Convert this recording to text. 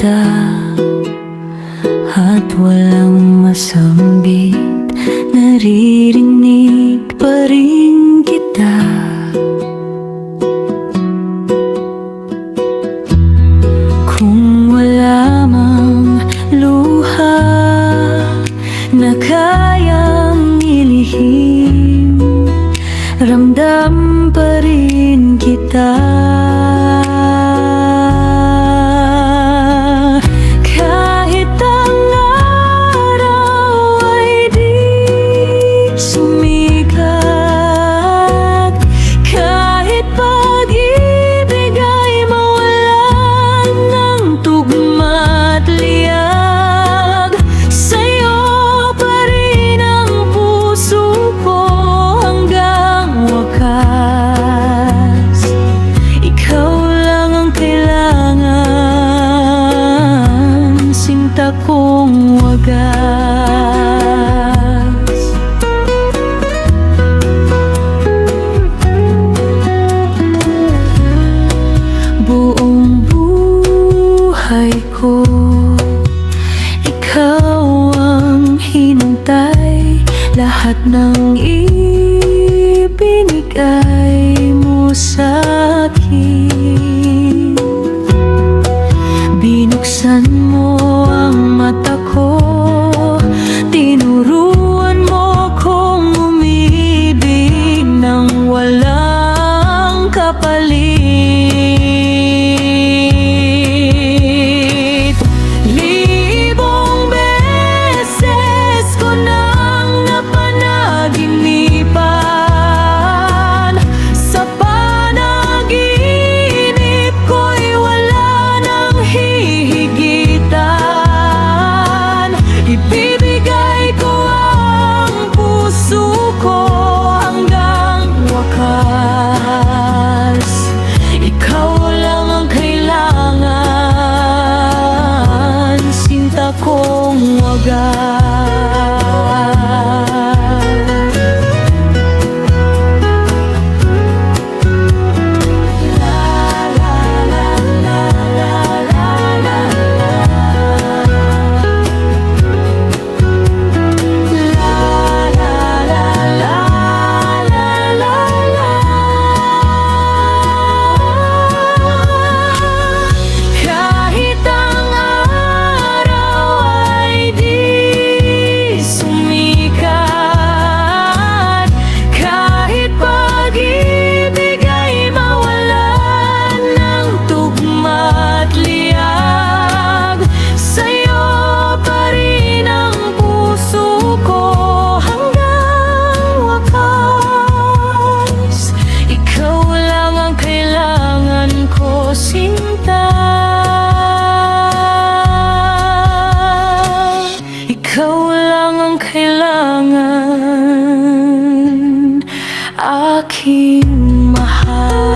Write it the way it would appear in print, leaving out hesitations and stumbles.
kita at walang masambit, naririnig pa rin kita. Kung wala mang luha na kayang ilihim, ramdam pa rin kita. Kahit ang araw ay di sumikat, kahit pag-ibig ay mawalan ng tugma at liyag, sa'yo pa rin ang puso ko hanggang wakas. Ikaw lang ang kailangan, sinta kong wagas. Buong buhay ko, ikaw ang hinintay, lahat ng ibinigay mo sa'kin. Binuksan mo ang mata ko, tinuruan mo kong umibig nang walang kapalit. Libong beses ko nang napanaginipan, sa panaginip ko'y wala nang hihigitan. Ibibigay ko ang puso ko hanggang wakas. Ikaw lang ang kailangan, sinta kong wagas. Kahit ang araw ay di sumikat, kahit pag-ibig ay mawalan ng tugma at liyag, sa'yo pa rin ang puso ko hanggang wakas. Ikaw lang ang kailangan ko, sinta. Ikaw lang ang kailangan, aking mahal.